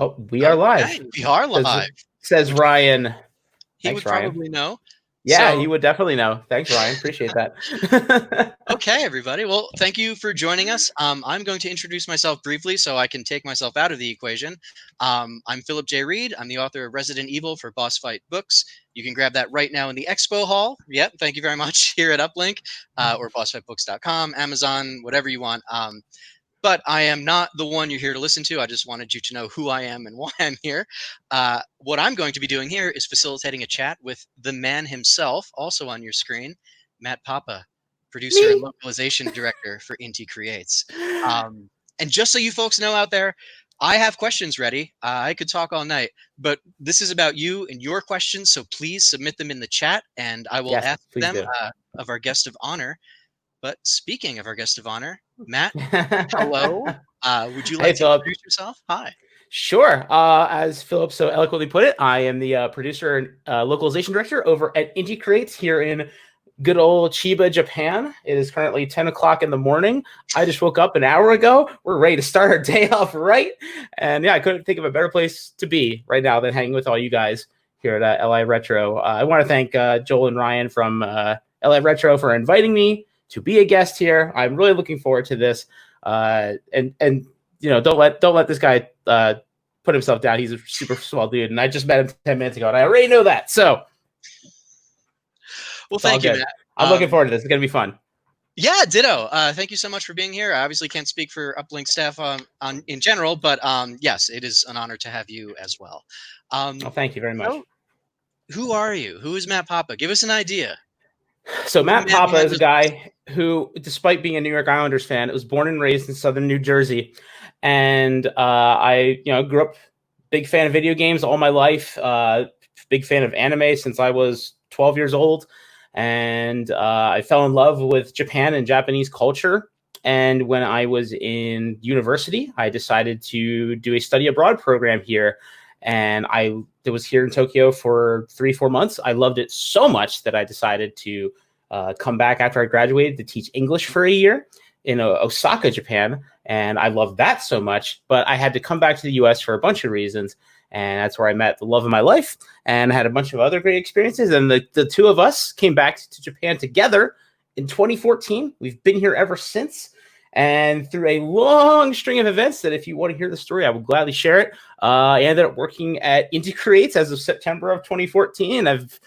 Oh, we are live. Okay, we are live. Says Ryan. He Thanks, would Ryan. probably know. Yeah, So, he would definitely know. Thanks, Ryan. Appreciate that. okay, everybody. Well, thank you for joining us. I'm going to introduce myself briefly so I can take myself out of the equation. I'm Philip J. Reed. I'm the author of Resident Evil for Boss Fight Books. You can grab that right now in the Expo Hall. Yep, thank you very much here at UPLINK or bossfightbooks.com, Amazon, whatever you want. But I am not the one you're here to listen to. I just wanted you to know who I am and why I'm here. What I'm going to be doing here is facilitating a chat with the man himself, also on your screen, Matt Papa, producer and localization director for IntiCreates. And just so you folks know out there, I have questions ready. I could talk all night, but this is about you and your questions. So please submit them in the chat, and I will ask them of our guest of honor. But speaking of our guest of honor, Matt, hello. Would you like to introduce yourself? Hi. Sure. As Philip so eloquently put it, I am the producer and localization director over at IntiCreates here in good old Chiba, Japan. It is currently 10 o'clock in the morning. I just woke up an hour ago. We're ready to start our day off right. And yeah, I couldn't think of a better place to be right now than hanging with all you guys here at LA Retro. I want to thank Joel and Ryan from LA Retro for inviting me to be a guest here. I'm really looking forward to this. And you know, don't let this guy put himself down. He's a super swell dude, and I just met him 10 minutes ago, and I already know that. So, well, thank you, Matt. I'm looking forward to this. It's gonna be fun. Yeah, ditto. Thank you so much for being here. I obviously can't speak for UPLINK staff in general, but yes, it is an honor to have you as well. Well, thank you very much. So, who are you? Who is Matt Papa? Give us an idea. So Matt Papa is a guy who, despite being a New York Islanders fan, was born and raised in southern New Jersey. And I grew up big fan of video games all my life, big fan of anime since I was 12 years old. And I fell in love with Japan and Japanese culture. And when I was in university, I decided to do a study abroad program here. And I was here in Tokyo for 3-4 months. I loved it so much that I decided to come back after I graduated to teach English for a year in Osaka, Japan. And I loved that so much, but I had to come back to the US for a bunch of reasons. And that's where I met the love of my life and had a bunch of other great experiences. And the two of us came back to Japan together in 2014. We've been here ever since. And through a long string of events that if you want to hear the story, I will gladly share it. I ended up working at IntiCreates as of September of 2014. And I've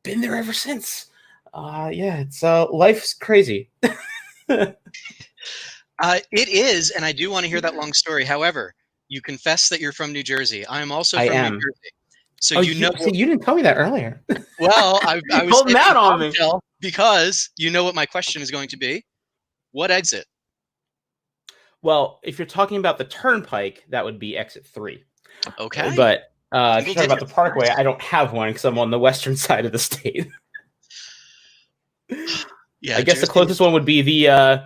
been there ever since. It's life's crazy. It is, and I do want to hear that long story. However, you confess that you're from New Jersey. I am also from New Jersey. So you didn't tell me that earlier. Well, I was holding out on me because you know what my question is going to be. What exit? Well, if you're talking about the turnpike, that would be exit 3. Okay. But if you're talking about the parkway, I don't have one because I'm on the western side of the state. Yeah, I guess the closest one would be the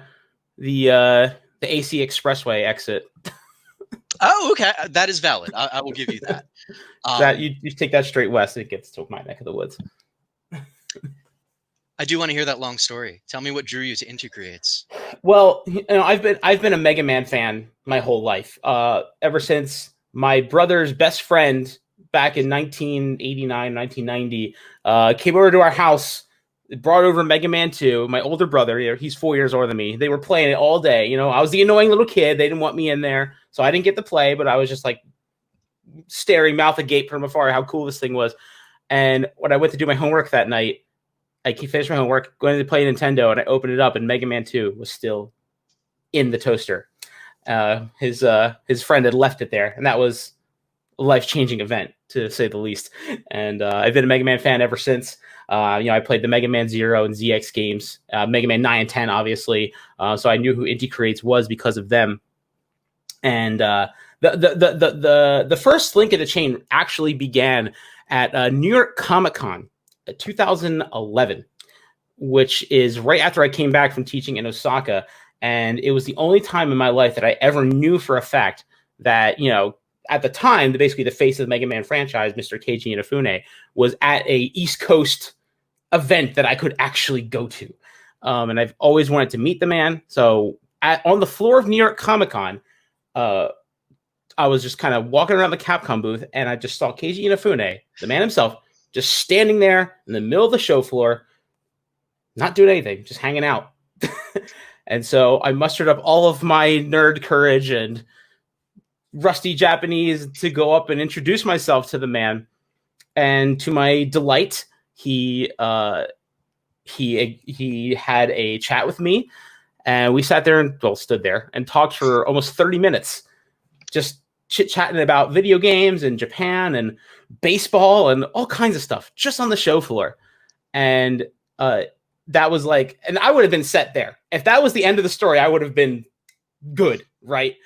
AC Expressway exit. Oh, okay, that is valid. I will give you that. That you take that straight west, it gets to my neck of the woods. I do want to hear that long story. Tell me what drew you to IntiCreates. Well, I've been a Mega Man fan my whole life. Ever since my brother's best friend back in 1989, 1990 came over to our house, brought over Mega Man 2. My older brother, he's 4 years older than me. They were playing it all day. I was the annoying little kid. They didn't want me in there, so I didn't get to play. But I was just like staring mouth agape from afar how cool this thing was. And when I went to do my homework that night, I finished my homework, going to play Nintendo, and I opened it up, and Mega Man 2 was still in the toaster. His friend had left it there, and that was a life-changing event, to say the least. And I've been a Mega Man fan ever since. I played the Mega Man 0 and ZX games, Mega Man 9 and 10, obviously. So I knew who IntiCreates was because of them. And the first link in the chain actually began at New York Comic Con 2011, which is right after I came back from teaching in Osaka. And it was the only time in my life that I ever knew for a fact that, at the time, basically the face of the Mega Man franchise, Mr. Keiji Inafune, was at a East Coast event that I could actually go to. And I've always wanted to meet the man. So on the floor of New York Comic Con, I was just kind of walking around the Capcom booth, and I just saw Keiji Inafune, the man himself, just standing there in the middle of the show floor, not doing anything, just hanging out. And so I mustered up all of my nerd courage and rusty Japanese to go up and introduce myself to the man. And to my delight, he had a chat with me, and we sat there and stood there and talked for almost 30 minutes, just chit-chatting about video games and Japan and baseball and all kinds of stuff just on the show floor. And that was like, and I would have been set there. If that was the end of the story, I would have been good, right?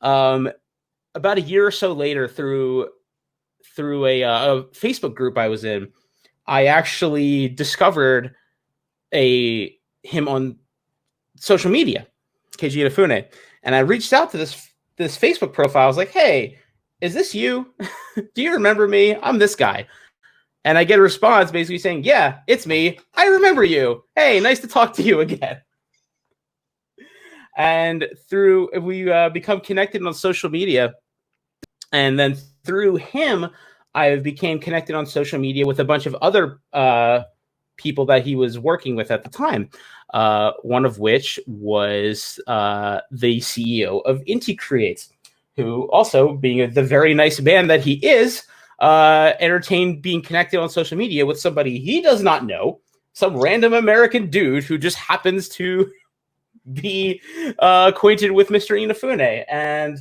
About a year or so later, through a Facebook group I was in, I actually discovered him on social media, Keiji Inafune, and I reached out to this Facebook profile. I was like, "Hey, is this you? Do you remember me? I'm this guy." And I get a response basically saying, "Yeah, it's me. I remember you. Hey, nice to talk to you again." And we become connected on social media, and then through him, I became connected on social media with a bunch of other people that he was working with at the time. One of which was the CEO of IntiCreates, who also, being the very nice man that he is, entertained being connected on social media with somebody he does not know, some random American dude who just happens to be acquainted with Mr. Inafune. And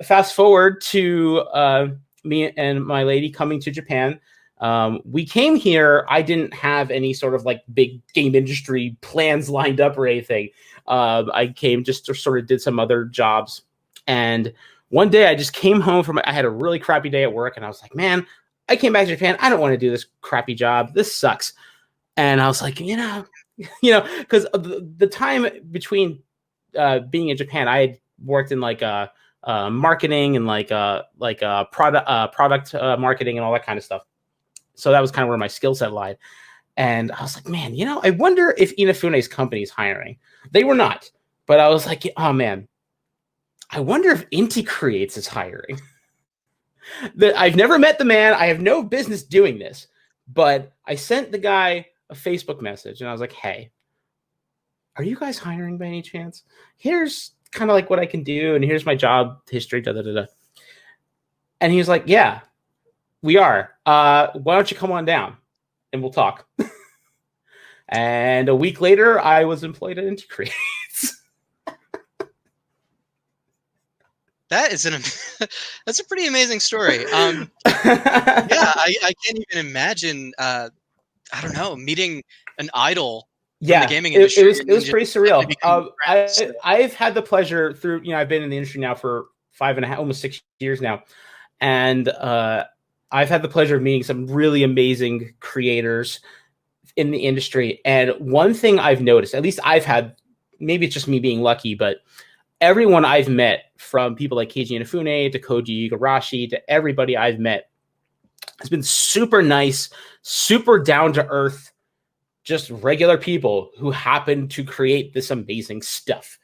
fast forward to me and my lady coming to Japan. We came here. I didn't have any sort of like big game industry plans lined up or anything. I came just to sort of did some other jobs. And one day I just came home I had a really crappy day at work, and I was like, man, I came back to Japan. I don't want to do this crappy job. This sucks. And I was like, because the time between being in Japan, I had worked in like marketing and like product marketing and all that kind of stuff. So that was kind of where my skill set lied. And I was like, man, I wonder if Inafune's company is hiring. They were not. But I was like, oh, man, I wonder if IntiCreates is hiring. I've never met the man. I have no business doing this. But I sent the guy a Facebook message, and I was like, hey, are you guys hiring by any chance? Here's kind of like what I can do, and here's my job history, And he was like, yeah, we are. Why don't you come on down and we'll talk? And a week later, I was employed at IntiCreates. That is that's a pretty amazing story. Yeah, I can't even imagine. I don't know, meeting an idol from the gaming industry. It was pretty surreal. I've had the pleasure through, I've been in the industry now for 5.5, almost 6 years now, and I've had the pleasure of meeting some really amazing creators in the industry. And one thing I've noticed, at least I've had, maybe it's just me being lucky, but everyone I've met, from people like Keiji Inafune to Koji Igarashi to everybody I've met, has been super nice, super down to earth, just regular people who happen to create this amazing stuff.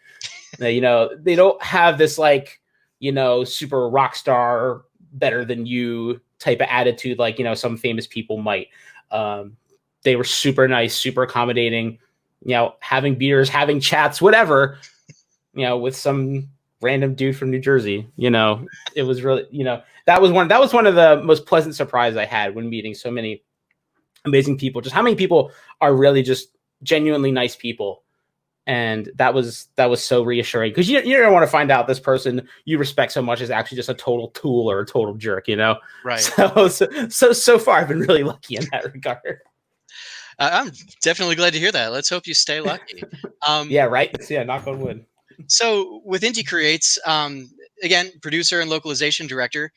They don't have this like, super rock star, better than you type of attitude like, some famous people might. They were super nice, super accommodating, having beers, having chats, whatever, with some random dude from New Jersey. It was really, that was one of the most pleasant surprises I had when meeting so many amazing people. Just how many people are really just genuinely nice people. And that was so reassuring, because you don't want to find out this person you respect so much is actually just a total tool or a total jerk, Right. So far I've been really lucky in that regard. I'm definitely glad to hear that. Let's hope you stay lucky. Yeah, right. Yeah, knock on wood. So with IntiCreates, again, producer and localization director,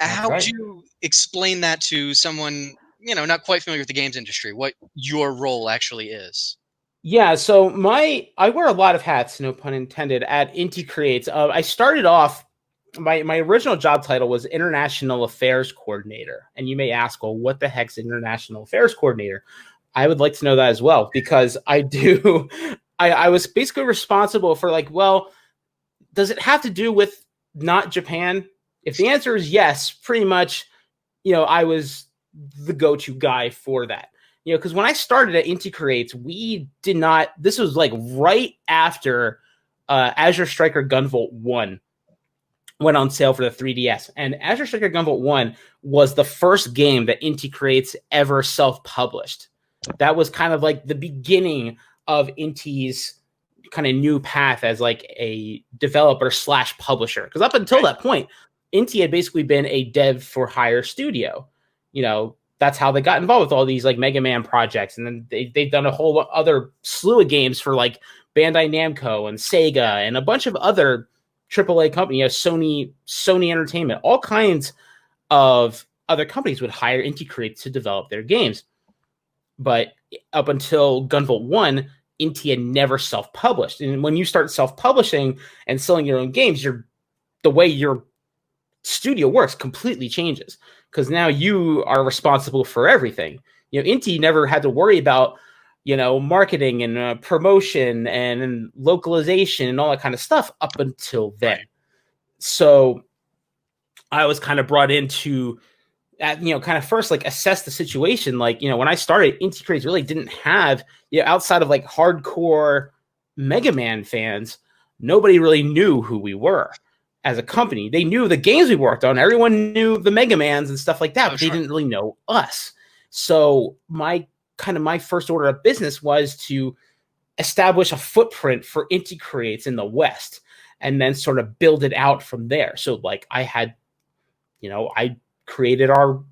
how would you explain that to someone, not quite familiar with the games industry, what your role actually is? Yeah, so I wear a lot of hats, no pun intended, at IntiCreates. I started off, my original job title was International Affairs Coordinator. And you may ask, well, what the heck's International Affairs Coordinator? I would like to know that as well, because I was basically responsible for like, well, does it have to do with not Japan? If the answer is yes, pretty much, I was the go-to guy for that. Because when I started at IntiCreates, we did not. This was like right after Azure Striker Gunvolt 1 went on sale for the 3DS, and Azure Striker Gunvolt 1 was the first game that IntiCreates ever self-published. That was kind of like the beginning of Inti's kind of new path as like a developer / publisher. Because up until that point, Inti had basically been a dev for hire studio. That's how they got involved with all these like Mega Man projects. And then they've done a whole other slew of games for like Bandai Namco and Sega and a bunch of other AAA companies, Sony Entertainment, all kinds of other companies would hire IntiCreates to develop their games. But up until Gunvolt 1, Inti had never self-published. And when you start self-publishing and selling your own games, the way your studio works completely changes, because now you are responsible for everything. Inti never had to worry about, marketing and promotion and localization and all that kind of stuff up until then. Right. So I was kind of brought in to, kind of first like assess the situation. Like, when I started, IntiCreates really didn't have, outside of like hardcore Mega Man fans, nobody really knew who we were as a company. They knew the games we worked on. Everyone knew the Mega Mans and stuff like that, but they didn't really know us. So my first order of business was to establish a footprint for IntiCreates in the West and then sort of build it out from there. So like I had, I created our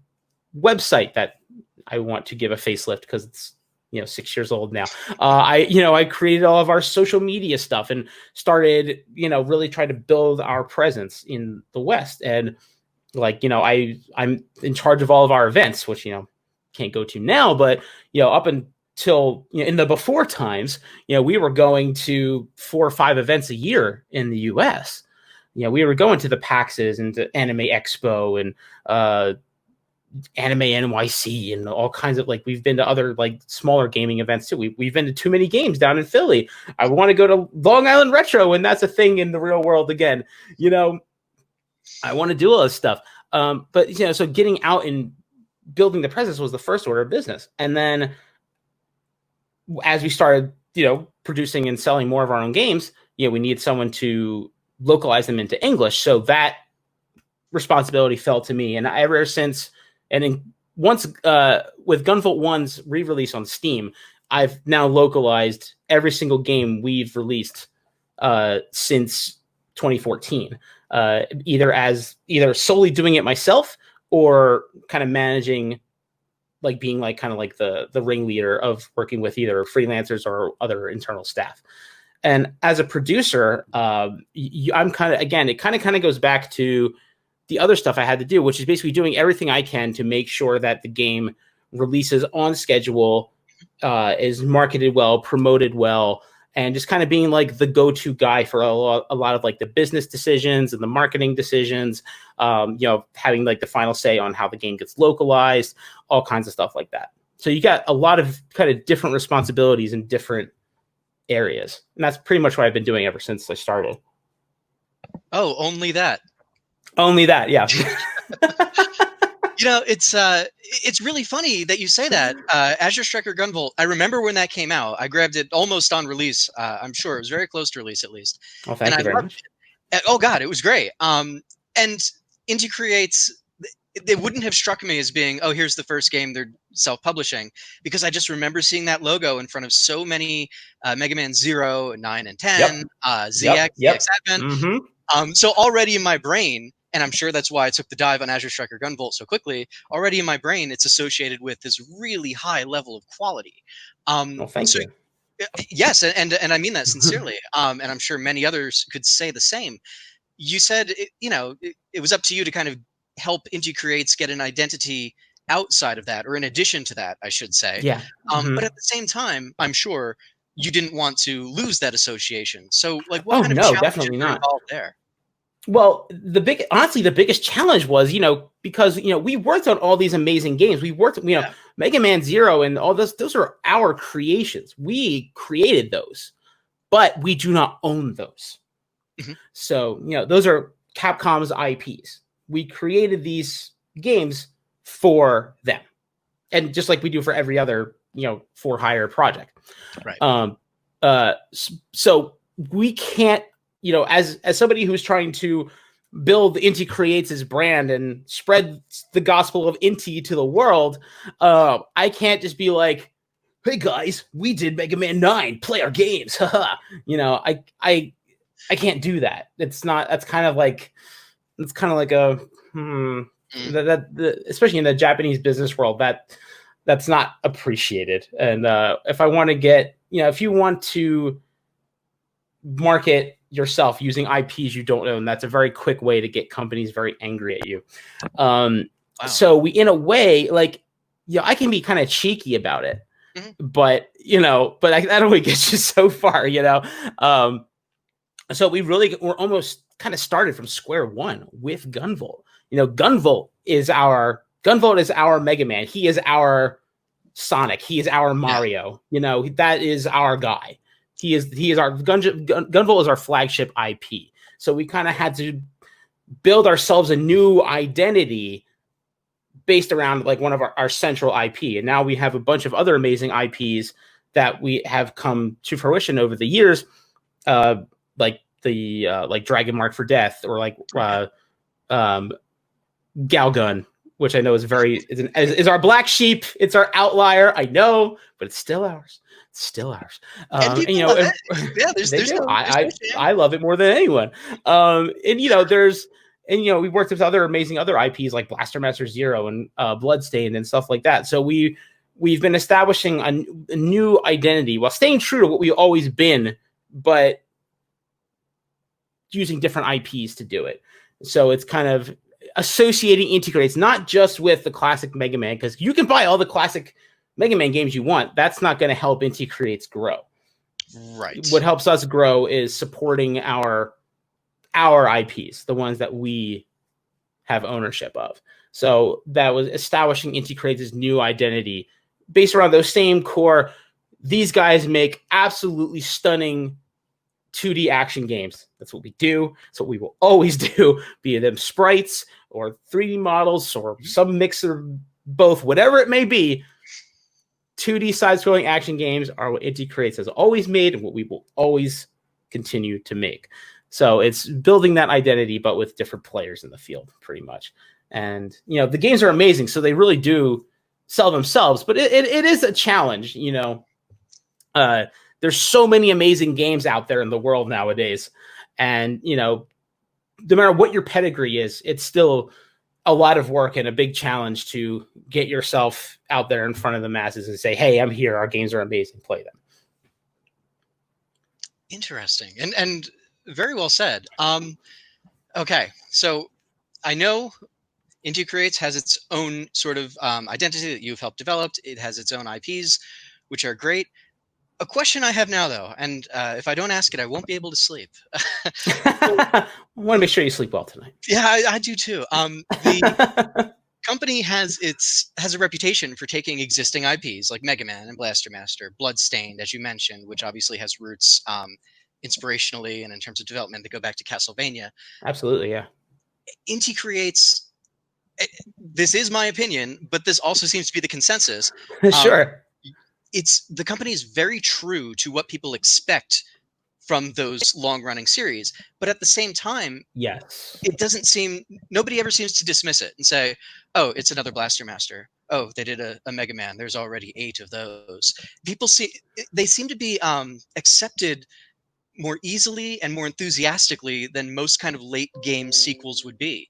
website that I want to give a facelift because it's 6 years old now. I created all of our social media stuff and started really trying to build our presence in the West. And like I'm in charge of all of our events, which can't go to now, but up until in the before times, we were going to 4 or 5 events a year in the US. We were going to the PAXs and to Anime Expo and Anime NYC and all kinds of like, we've been to other like smaller gaming events too. We've been to Too Many Games down in Philly. I want to go to Long Island Retro, and that's a thing in the real world again. I want to do all this stuff. But so getting out and building the presence was the first order of business. And then as we started, producing and selling more of our own games, we needed someone to localize them into English. So that responsibility fell to me. And ever since, once with Gunvolt 1's re-release on Steam, I've now localized every single game we've released since 2014, either solely doing it myself or kind of managing, like being like kind of like the ringleader of working with either freelancers or other internal staff. And as a producer, I'm kind of, again, it kind of goes back to the other stuff I had to do, which is basically doing everything I can to make sure that the game releases on schedule, is marketed well, promoted well, and just kind of being like the go-to guy for a lot of like the business decisions and the marketing decisions, having like the final say on how the game gets localized, all kinds of stuff like that. So you got a lot of kind of different responsibilities in different areas. And that's pretty much what I've been doing ever since I started. Oh, only that. Only that, yeah. It's really funny that you say that. Azure Striker Gunvolt, I remember when that came out. I grabbed it almost on release. I'm sure it was very close to release, at least. Oh, thank you very much. Oh, God, it was great. And IntiCreates, they wouldn't have struck me as being, oh, here's the first game they're self-publishing, because I just remember seeing that logo in front of so many Mega Man 0, 9, and 10, ZX, ZX Advent. Mm-hmm. So already in my brain, and I'm sure that's why I took the dive on Azure Striker Gunvolt so quickly, already in my brain, it's associated with this really high level of quality. Well, thank you. Yes, and I mean that sincerely. And I'm sure many others could say the same. You said, it was up to you to kind of help IntiCreates get an identity outside of that, or in addition to that, I should say. Yeah. But at the same time, I'm sure you didn't want to lose that association. So, like, what kind of challenges were involved there? Well, the biggest challenge was, because, we worked on all these amazing games. We worked, Mega Man 0 and all this, those are our creations. We created those, but we do not own those. Mm-hmm. So, those are Capcom's IPs. We created these games for them, and just like we do for every other, for hire project. Right. So we can't, as somebody who's trying to build IntiCreates' brand and spread the gospel of Inti to the world, I can't just be like, hey guys, we did Mega Man 9, play our games. I can't do that. That's kind of like a especially in the Japanese business world, that's not appreciated. And if I want to get, if you want to market yourself using IPs you don't own, that's a very quick way to get companies very angry at you. Wow. So we, in a way, like, I can be kind of cheeky about it, but that only gets you so far, so we're almost kind of started from square one with Gunvolt. Gunvolt is our Mega Man. He is our Sonic. He is our Mario. That is our guy. He is our Gunvolt is our flagship IP. So we kind of had to build ourselves a new identity based around like one of our central IP. And now we have a bunch of other amazing IPs that we have come to fruition over the years, like Dragon Mark for Death, or like Galgun, which I know is our black sheep. It's our outlier, I know, but it's still ours. It's still ours. There's no I love it more than anyone. We worked with other amazing IPs like Blaster Master Zero and Bloodstained and stuff like that. So we've been establishing a new identity while staying true to what we've always been, but using different IPs to do it. So it's kind of associating IntiCreates not just with the classic Mega Man, because you can buy all the classic Mega Man games you want. That's not going to help IntiCreates grow. Right. What helps us grow is supporting our IPs, the ones that we have ownership of. So that was establishing IntiCreates' new identity based around those same core. These guys make absolutely stunning 2D action games. That's what we do. That's what we will always do, be them sprites or 3D models or some mix of both, whatever it may be. 2D side-scrolling action games are what IntiCreates has always made and what we will always continue to make. So it's building that identity, but with different players in the field, pretty much. And, the games are amazing, so they really do sell themselves, but it is a challenge, there's so many amazing games out there in the world nowadays. And, no matter what your pedigree is, it's still a lot of work and a big challenge to get yourself out there in front of the masses and say, hey, I'm here. Our games are amazing. Play them. Interesting. And very well said. Okay. So I know IntiCreates has its own sort of identity that you've helped develop. It has its own IPs, which are great. A question I have now, though, and if I don't ask it, I won't be able to sleep. I want to make sure you sleep well tonight. Yeah, I do too. The company has a reputation for taking existing IPs like Mega Man and Blaster Master, Bloodstained, as you mentioned, which obviously has roots inspirationally and in terms of development that go back to Castlevania. Absolutely, yeah. IntiCreates, this is my opinion, but this also seems to be the consensus. Sure. The company is very true to what people expect from those long-running series, but at the same time, yes, it doesn't seem, nobody ever seems to dismiss it and say, oh, it's another Blaster Master. Oh, they did a Mega Man. There's already 8 of those. They seem to be accepted more easily and more enthusiastically than most kind of late game sequels would be.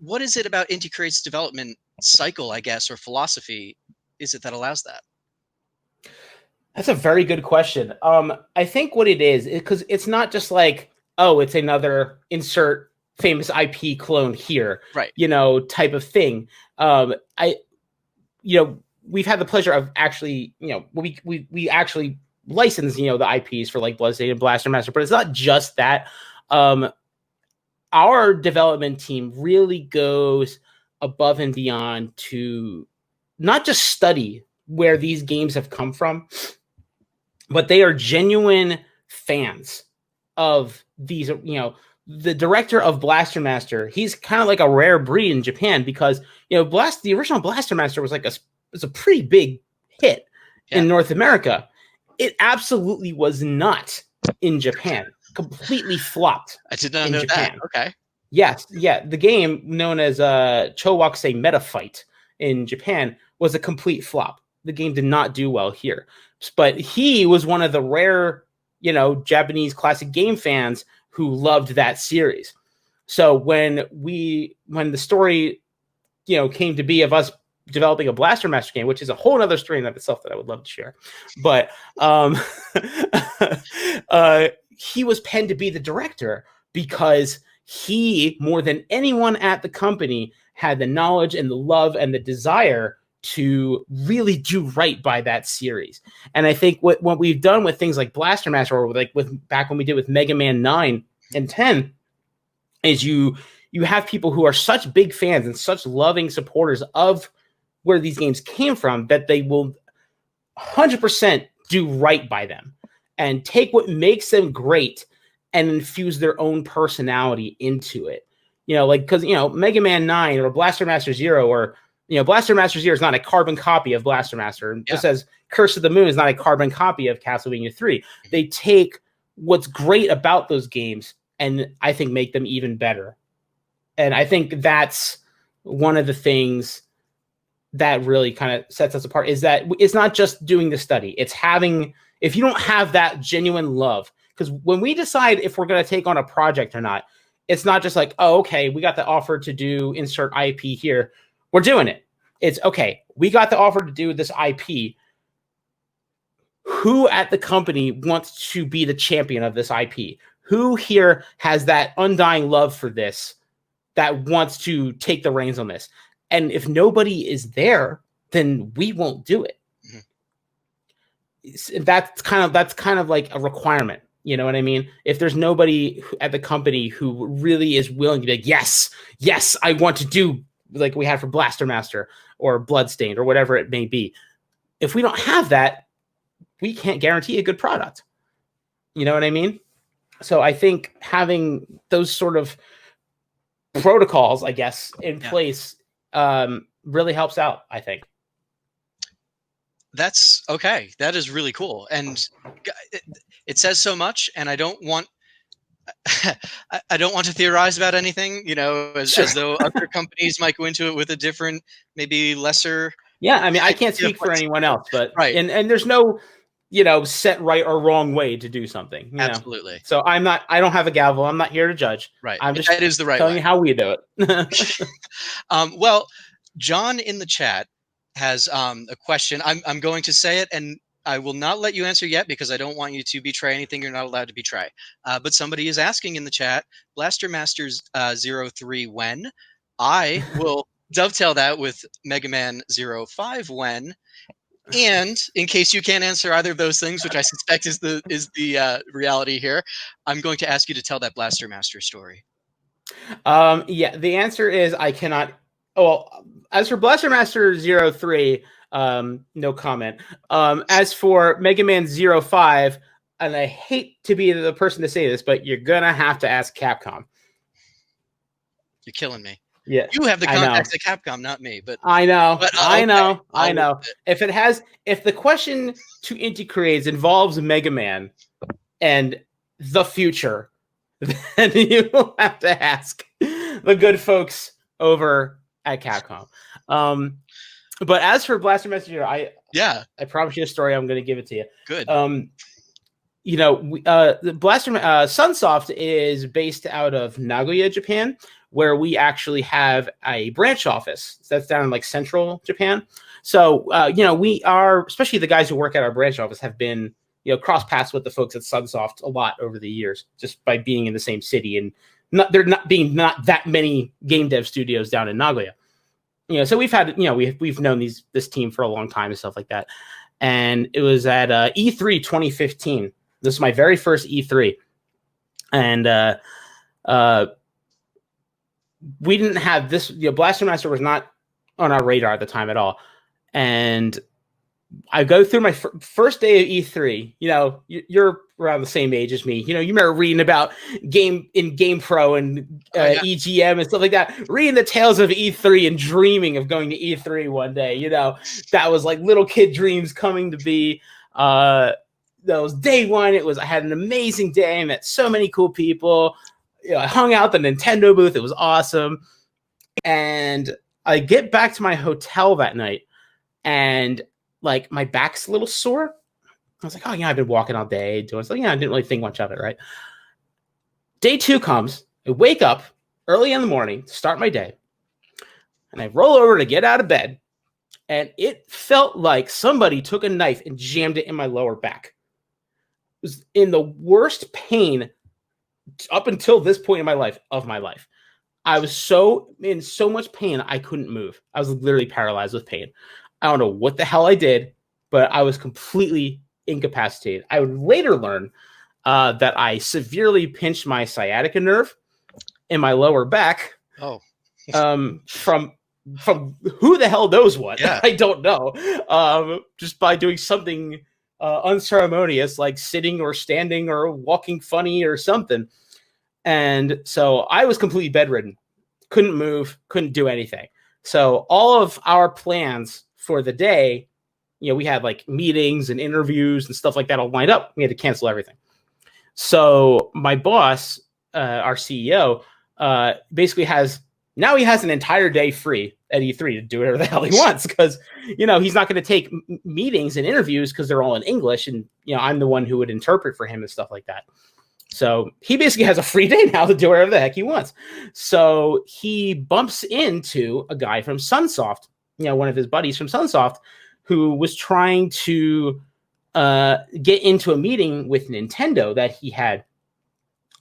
What is it about IntiCreates' development cycle, I guess, or philosophy, is it that allows that? That's a very good question. I think what it is, because it's not just like, oh, it's another insert famous IP clone here, right? Type of thing. We've had the pleasure of actually, we actually license, the IPs for like Bloodstained and Blaster Master, but it's not just that. Our development team really goes above and beyond to not just study where these games have come from, but they are genuine fans of these, the director of Blaster Master, he's kind of like a rare breed in Japan because the original Blaster Master was a pretty big hit in North America. It absolutely was not in Japan. Completely flopped. I did not know Japan. That. Okay. Yes, yeah. The game known as Chowakse Meta Fight in Japan was a complete flop. The game did not do well here, but he was one of the rare, Japanese classic game fans who loved that series. So when the story, came to be of us developing a Blaster Master game, which is a whole other story in of itself that I would love to share, but he was penned to be the director because he, more than anyone at the company, had the knowledge and the love and the desire to really do right by that series. And I think what we've done with things like Blaster Master, or like back when we did with Mega Man 9 and 10, is you have people who are such big fans and such loving supporters of where these games came from that they will 100% do right by them and take what makes them great and infuse their own personality into it. Because Mega Man 9 or Blaster Master 0 or Blaster Master 0 is not a carbon copy of Blaster Master. Just as Curse of the Moon is not a carbon copy of Castlevania 3. They take what's great about those games and I think make them even better. And I think that's one of the things that really kind of sets us apart, is that it's not just doing the study. It's if you don't have that genuine love, because when we decide if we're going to take on a project or not, it's not just like, oh, okay, we got the offer to do insert IP here, we're doing it. It's okay, we got the offer to do this IP. Who at the company wants to be the champion of this IP? Who here has that undying love for this, that wants to take the reins on this? And if nobody is there, then we won't do it. Mm-hmm. That's kind of like a requirement. You know what I mean? If there's nobody at the company who really is willing to be like, yes, I want to do like we had for Blaster Master or Bloodstained or whatever it may be. If we don't have that, we can't guarantee a good product. You know what I mean? So I think having those sort of protocols, I guess, in place really helps out, I think. That's okay. That is really cool. And it says so much, and I don't want to theorize about anything, as though other companies might go into it with a different, maybe lesser. Yeah, I mean, I can't speak for anyone else, but right. And there's no, set right or wrong way to do something. Absolutely. So I don't have a gavel. I'm not here to judge. Right. I'm just that is the right telling way. you how we do it. Well, John in the chat has a question. I'm going to say it, and I will not let you answer yet because I don't want you to betray anything you're not allowed to betray. But somebody is asking in the chat, Blaster Masters 03 when? I will dovetail that with Mega Man 05 when. And in case you can't answer either of those things, which I suspect is the reality here, I'm going to ask you to tell that Blaster Master story. Yeah, the answer is I cannot. Well, as for Blaster Master 03, no comment. As for Mega Man 05, and I hate to be the person to say this, but you're gonna have to ask Capcom. You're killing me. Yeah, you have the contacts at Capcom, not me. But I know, but, I know. If the question to IntiCreates involves Mega Man and the future, then you will have to ask the good folks over at Capcom. But as for Blaster Messenger, I promise you a story. I'm going to give it to you. Good. The Blaster Sunsoft is based out of Nagoya, Japan, where we actually have a branch office that's down in like central Japan. So we are, especially the guys who work at our branch office, have been cross paths with the folks at Sunsoft a lot over the years, just by being in the same city and there not being that many game dev studios down in Nagoya. So we've had, we've known this team for a long time and stuff like that. And it was at E3 2015. This is my very first E3. And we didn't have this, Blaster Master was not on our radar at the time at all. And I go through my first day of E3. You know, you're around the same age as me. You know, you remember reading about Game Pro and EGM and stuff like that. Reading the tales of E3 and dreaming of going to E3 one day. You know, that was like little kid dreams coming to be. That was day one. I had an amazing day. I met so many cool people. You know, I hung out at the Nintendo booth. It was awesome. And I get back to my hotel that night, and like my back's a little sore. I was like, oh, yeah, I've been walking all day doing so. Yeah, I didn't really think much of it, right? Day 2 comes. I wake up early in the morning to start my day, and I roll over to get out of bed, and it felt like somebody took a knife and jammed it in my lower back. It was in the worst pain up until this point in my life. I was in so much pain, I couldn't move. I was literally paralyzed with pain. I don't know what the hell I did, but I was completely incapacitated. I would later learn that I severely pinched my sciatica nerve in my lower back. Oh, from who the hell knows what? Yeah. I don't know. Just by doing something unceremonious, like sitting or standing or walking funny or something. And so I was completely bedridden, couldn't move, couldn't do anything. So all of our plans for the day, you know, we had like meetings and interviews and stuff like that all lined up. We had to cancel everything. So my boss, our CEO, basically has an entire day free at E3 to do whatever the hell he wants, because, you know, he's not going to take meetings and interviews because they're all in English, and, you know, I'm the one who would interpret for him and stuff like that. So he basically has a free day now to do whatever the heck he wants. So he bumps into a guy from Sunsoft, you know, one of his buddies from Sunsoft, who was trying to get into a meeting with Nintendo that he had.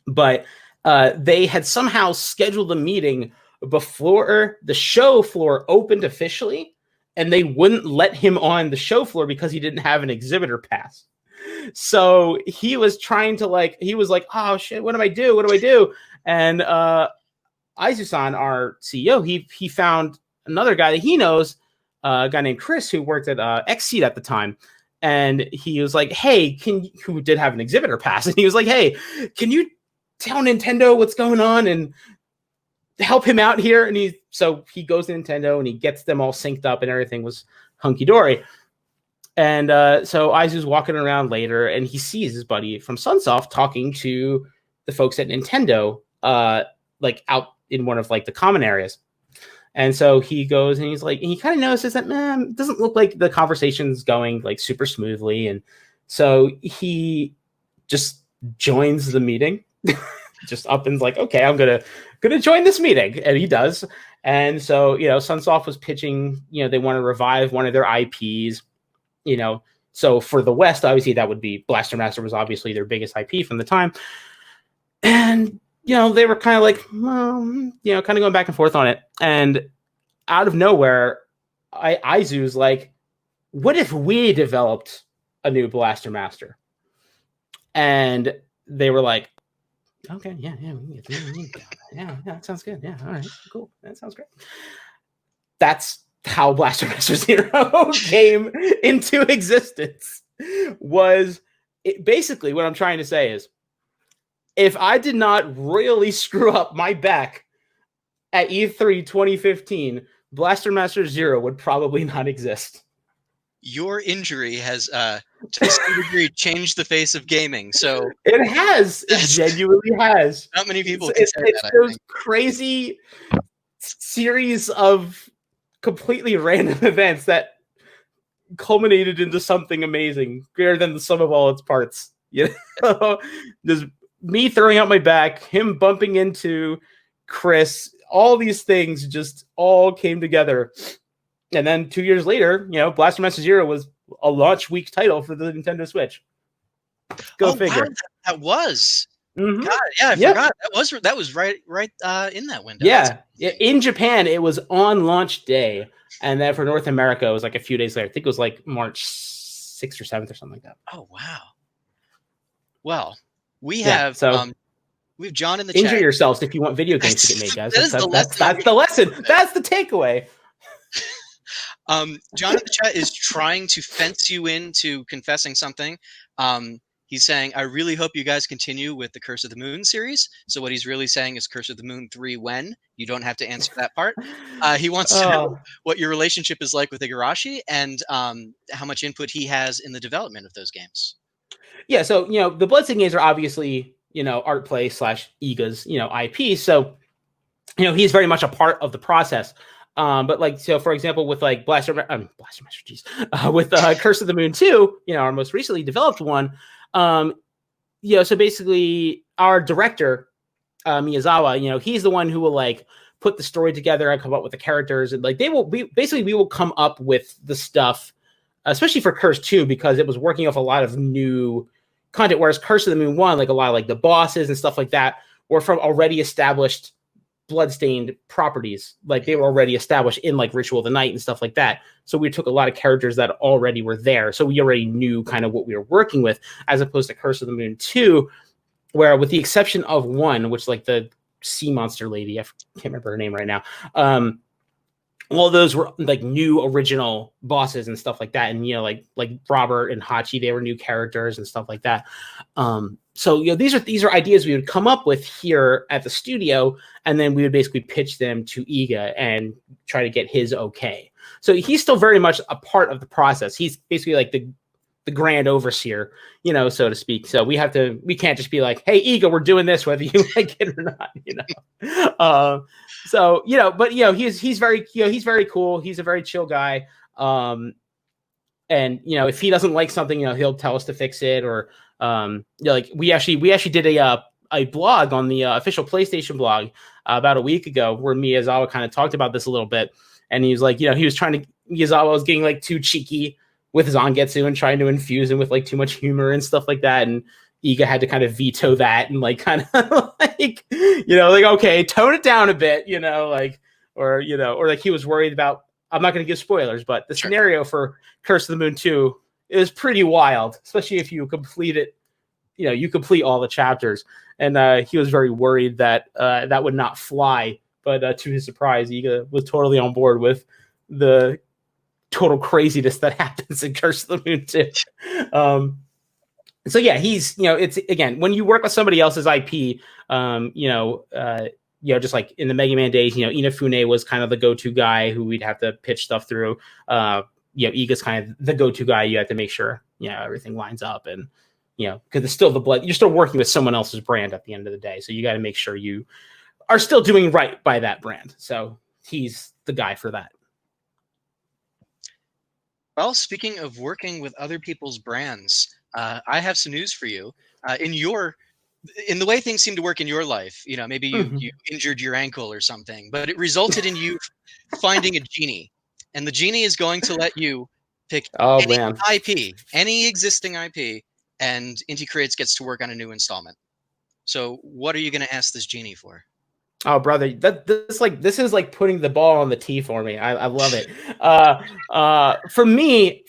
But they had somehow scheduled the meeting before the show floor opened officially, and they wouldn't let him on the show floor because he didn't have an exhibitor pass. So he was trying to he was like, oh shit, what do I do? What do I do? And Aizu-san, our CEO, he found another guy that he knows, a guy named Chris, who worked at Xseed at the time. And he was like, hey, who did have an exhibitor pass. And he was like, hey, can you tell Nintendo what's going on and help him out here? And so he goes to Nintendo and he gets them all synced up and everything was hunky-dory. And so Aizu's walking around later, and he sees his buddy from Sunsoft talking to the folks at Nintendo, like out in one of like the common areas. And so he goes and he's like, and he kind of notices that, man, it doesn't look like the conversation's going like super smoothly. And so he just joins the meeting, just up and's like, okay, I'm gonna join this meeting, and he does. And so, you know, Sunsoft was pitching, you know, they want to revive one of their IPs. You know, so for the West, obviously that would be Blaster Master was obviously their biggest IP from the time. And, you know, they were kind of like, well, you know, kind of going back and forth on it. And out of nowhere, Aizu's like, what if we developed a new Blaster Master? And they were like, okay, yeah, that sounds good. Yeah, all right, cool. That sounds great. That's how Blaster Master Zero came into existence. Basically what I'm trying to say is, if I did not royally screw up my back at E3 2015, Blaster Master Zero would probably not exist. Your injury has, to some degree, changed the face of gaming. So it has. It genuinely has. Not many people It's can say that. those crazy series of completely random events that culminated into something amazing, greater than the sum of all its parts. You know, there's me throwing out my back, him bumping into Chris, all these things just all came together. And then 2 years later, you know, Blaster Master Zero was a launch week title for the Nintendo Switch. Go figure. Wow, that was. Mm-hmm. God, yeah, I forgot. That was right in that window. Yeah. In Japan, it was on launch day. And then for North America, it was like a few days later. I think it was like March 6th or 7th or something like that. Oh, wow. Well, we have John in the chat. Injure yourselves if you want video games to get made, guys. That's the lesson. That's the lesson. That's the takeaway. John in the chat is trying to fence you into confessing something. He's saying, I really hope you guys continue with the Curse of the Moon series. So what he's really saying is Curse of the Moon 3 when. You don't have to answer that part. He wants to know what your relationship is like with Igarashi and how much input he has in the development of those games. Yeah, so the Bloodstained games are obviously Art Play / Iga's IP. So he's very much a part of the process. But like, so for example, with like Blaster Master, with Curse of the Moon 2, our most recently developed one, so basically our director, Miyazawa, he's the one who will like put the story together and come up with the characters, and like we will come up with the stuff, especially for Curse 2, because it was working off a lot of new content, whereas Curse of the Moon 1, like a lot of like the bosses and stuff like that, were from already established Bloodstained properties. Like they were already established in like Ritual of the Night and stuff like that. So we took a lot of characters that already were there. So we already knew kind of what we were working with, as opposed to Curse of the Moon 2, where with the exception of one, which like the sea monster lady, I can't remember her name right now. All those were like new original bosses and stuff like that. And, like Robert and Hachi, they were new characters and stuff like that. So, these are ideas we would come up with here at the studio, and then we would basically pitch them to Iga and try to get his okay. So he's still very much a part of the process. He's basically like the grand overseer, so to speak. So we can't just be like, hey, Iga, we're doing this, whether you like it or not, so, but, he's very, he's very cool. He's a very chill guy. And, if he doesn't like something, he'll tell us to fix it, or, like we actually did a blog on the official PlayStation blog about a week ago, where Miyazawa kind of talked about this a little bit. And he was like, Miyazawa was getting like too cheeky with Zangetsu and trying to infuse him with like too much humor and stuff like that. And Iga had to kind of veto that and like kind of like, like, okay, tone it down a bit, or like he was worried about, I'm not going to give spoilers, but the scenario for Curse of the Moon 2 is pretty wild, especially if you complete it, you complete all the chapters. And he was very worried that that would not fly. But to his surprise, Iga was totally on board with the total craziness that happens in Curse of the Moon 2. So yeah, he's, it's, again, when you work with somebody else's IP, just like in the Mega Man days, Inafune was kind of the go-to guy who we'd have to pitch stuff through. Iga's kind of the go-to guy. You have to make sure, everything lines up, and, because it's still you're still working with someone else's brand at the end of the day. So you got to make sure you are still doing right by that brand. So he's the guy for that. Well, speaking of working with other people's brands, I have some news for you. In the way things seem to work in your life, maybe you injured your ankle or something, but it resulted in you finding a genie, and the genie is going to let you pick any IP, any existing IP, and IntiCreates gets to work on a new installment. So what are you going to ask this genie for? Oh, brother, this is like putting the ball on the tee for me. I love it. For me,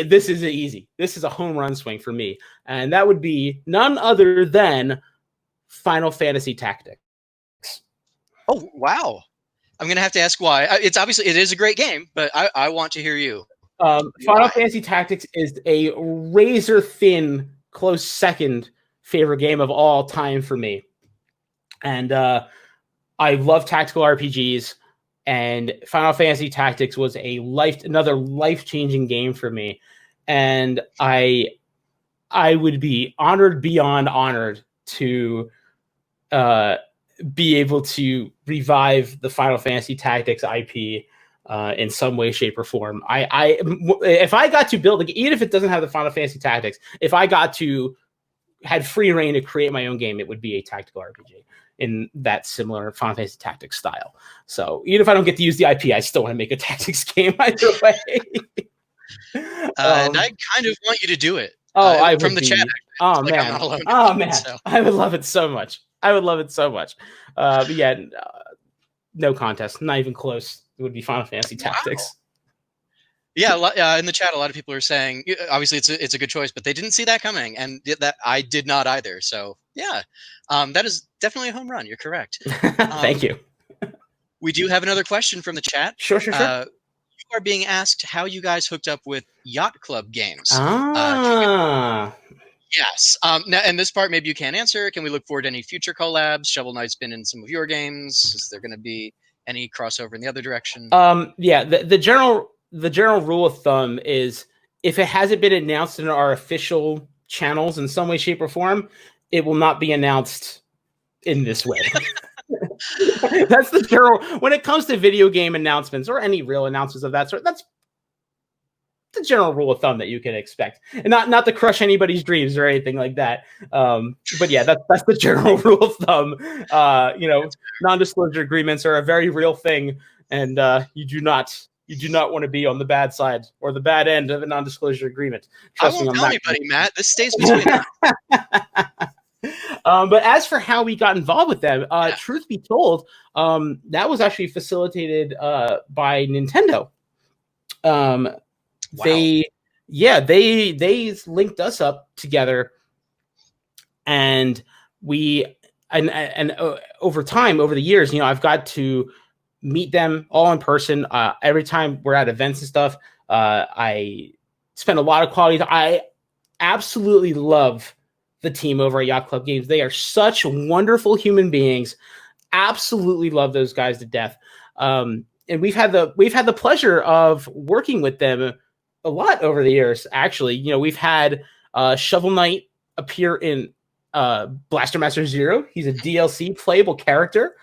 this is easy. This is a home run swing for me, and that would be none other than Final Fantasy Tactics. Oh, wow! I'm gonna have to ask why. It is a great game, but I want to hear you. Final Fantasy Tactics is a razor thin, close second favorite game of all time for me, and I love tactical RPGs, and Final Fantasy Tactics was another life-changing game for me. And I would be honored beyond honored to be able to revive the Final Fantasy Tactics IP in some way, shape, or form. If I got to build, even if it doesn't have the Final Fantasy Tactics, if I had free reign to create my own game, it would be a tactical RPG in that similar Final Fantasy Tactics style. So even if I don't get to use the IP, I still want to make a tactics game either way. And I kind of want you to do it. From the chat. Oh, like, man. Oh, man. So. I would love it so much. But yeah, no contest. Not even close. It would be Final Fantasy Tactics. Yeah, in the chat, a lot of people are saying, obviously, it's a good choice, but they didn't see that coming, and that I did not either. So, yeah, that is definitely a home run. You're correct. Thank you. We do have another question from the chat. Sure. are being asked how you guys hooked up with Yacht Club Games. Ah. Yes. Now, and this part maybe you can't answer. Can we look forward to any future collabs? Shovel Knight's been in some of your games. Is there going to be any crossover in the other direction? Yeah. The general rule of thumb is if it hasn't been announced in our official channels in some way, shape, or form, it will not be announced in this way. That's the general. When it comes to video game announcements or any real announcements of that sort, that's the general rule of thumb that you can expect, and not to crush anybody's dreams or anything like that. But yeah, that's the general rule of thumb. Non-disclosure agreements are a very real thing, and you do not want to be on the bad side or the bad end of a non-disclosure agreement. Trust me, I won't tell anybody, Matt. This stays between us. But as for how we got involved with them, truth be told, that was actually facilitated by Nintendo. Wow. They linked us up together, and over time, over the years, I've got to meet them all in person. Every time we're at events and stuff, I spend a lot of quality time. I absolutely love the team over at Yacht Club Games. They are such wonderful human beings. Absolutely love those guys to death. And we've had the pleasure of working with them a lot over the years. Actually, we've had Shovel Knight appear in Blaster Master Zero. He's a DLC playable character,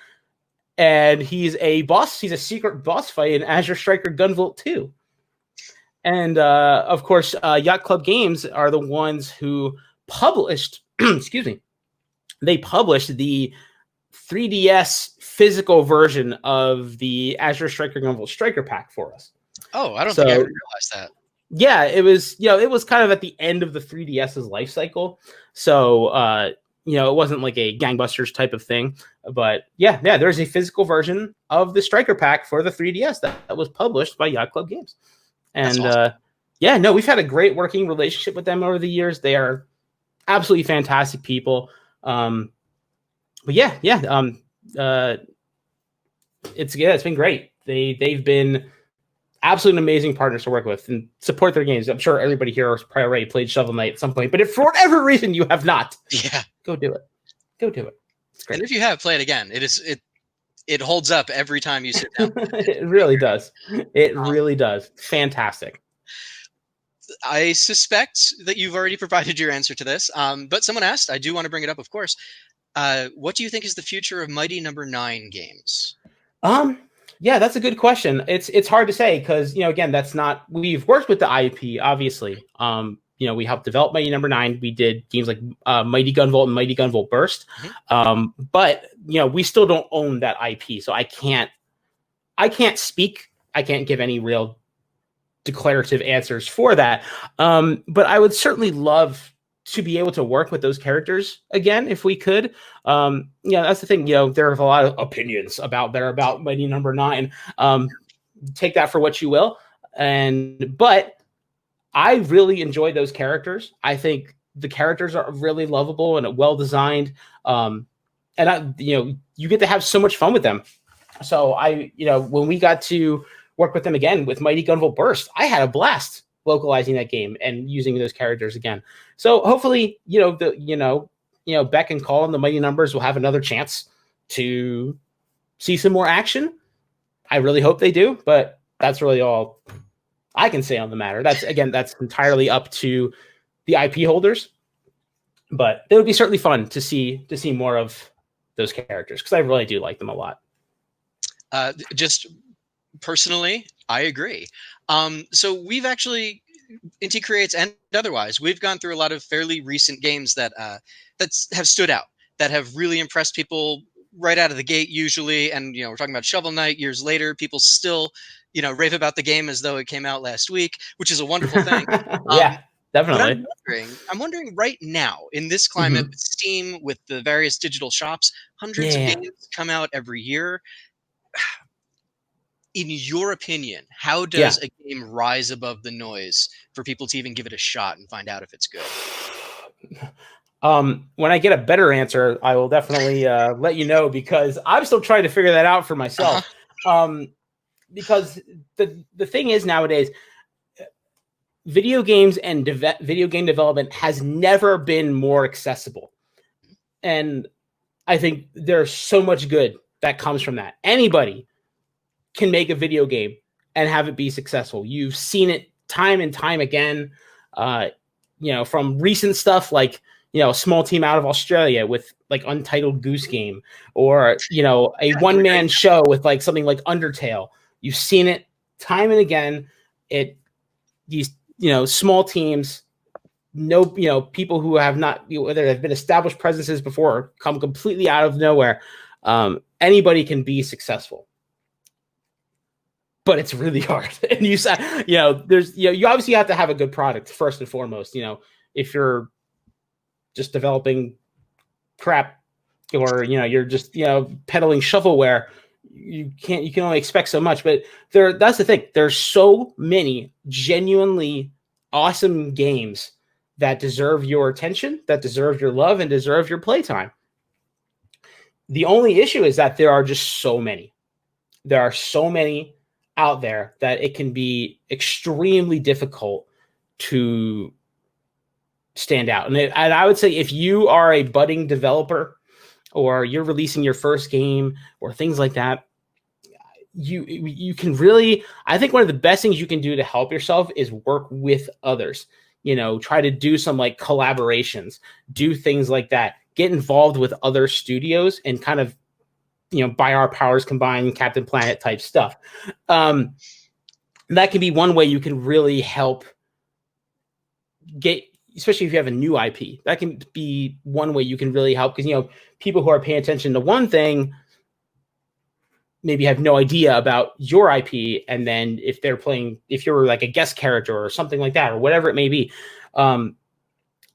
and he's a boss. He's a secret boss fight in Azure Striker Gunvolt 2. And of course, Yacht Club Games are the ones who published. Excuse me. They published the 3DS physical version of the Azure Striker Gunvolt Striker Pack for us. Oh, I don't think I ever realized that. Yeah, it was kind of at the end of the 3DS's life cycle. So, it wasn't like a gangbusters type of thing. But yeah, there's a physical version of the Striker Pack for the 3DS that was published by Yacht Club Games. And awesome. We've had a great working relationship with them over the years. They are absolutely fantastic people. It's been great. They've been absolutely amazing partners to work with and support their games. I'm sure everybody here has probably already played Shovel Knight at some point, but if for whatever reason you have not, go do it. It's great. And if you have, play it again. It holds up every time you sit down. It really does. It really does. Fantastic. I suspect that you've already provided your answer to this, but someone asked, I do want to bring it up, of course. What do you think is the future of Mighty Number 9 games? Yeah, that's a good question. It's hard to say because, again, we've worked with the IP, obviously. We helped develop Mighty Number 9. We did games like Mighty Gunvolt and Mighty Gunvolt Burst. Mm-hmm. But, we still don't own that IP. So I can't speak. I can't give any real declarative answers for that. But I would certainly love to be able to work with those characters again if we could. That's the thing. There are a lot of opinions about Mighty Number 9. Take that for what you will. But I really enjoy those characters. I think the characters are really lovable and well designed. You get to have so much fun with them. So when we got to work with them again with Mighty Gunvolt Burst, I had a blast localizing that game and using those characters again. So hopefully, Beck and Call and the Mighty Numbers will have another chance to see some more action. I really hope they do, but that's really all I can say on the matter. That's entirely up to the IP holders. But it would be certainly fun to see more of those characters because I really do like them a lot. Just personally, I agree. So we've actually, IntiCreates and otherwise, we've gone through a lot of fairly recent games that have stood out, that have really impressed people right out of the gate usually. And, we're talking about Shovel Knight years later. People still, rave about the game as though it came out last week, which is a wonderful thing. Yeah, definitely. I'm wondering right now in this climate, with Steam, with the various digital shops, hundreds of games come out every year. In your opinion, how does a game rise above the noise for people to even give it a shot and find out if it's good? When I get a better answer, I will definitely let you know because I'm still trying to figure that out for myself. because the thing is nowadays, video games and video game development has never been more accessible, and I think there's so much good that comes from that. Anybody can make a video game and have it be successful. You've seen it time and time again. From recent stuff like a small team out of Australia with like Untitled Goose Game, or a one-man show with like something like Undertale. You've seen it time and again. These small teams, people who have not, whether have been established presences before, come completely out of nowhere. Anybody can be successful, but it's really hard. And you obviously have to have a good product first and foremost. If you're just developing crap, or you're just peddling shovelware, you can only expect so much. But that's the thing. There's so many genuinely awesome games that deserve your attention, that deserve your love, and deserve your playtime. The only issue is that there are just so many. There are so many out there that it can be extremely difficult to stand out. And I would say if you are a budding developer, or you're releasing your first game, or things like that, you can really, I think one of the best things you can do to help yourself is work with others. Try to do some like collaborations, do things like that, get involved with other studios, and kind of by our powers combined, Captain Planet type stuff. That can be one way you can really help get, especially if you have a new IP. That can be one way you can really help, because people who are paying attention to one thing maybe have no idea about your IP, and then if you're like a guest character or something like that, or whatever it may be,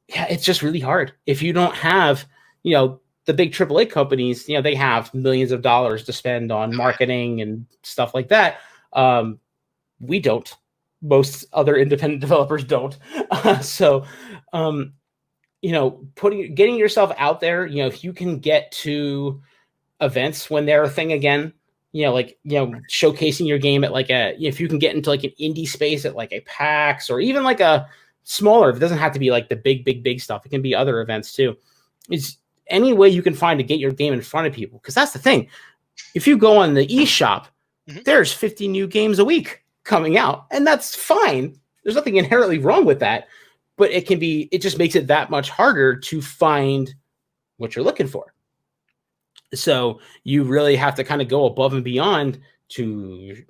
it's just really hard. If you don't have, the big AAA companies, they have millions of dollars to spend on marketing and stuff like that. We don't. Most other independent developers don't. Getting yourself out there, if you can get to events when they're a thing again, showcasing your game at if you can get into like an indie space at like a PAX, or even like a smaller, it doesn't have to be like the big stuff. It can be other events too. It's any way you can find to get your game in front of people. Because that's the thing. If you go on the eShop, there's 50 new games a week coming out, and that's fine. There's nothing inherently wrong with that, but it just makes it that much harder to find what you're looking for. So you really have to kind of go above and beyond to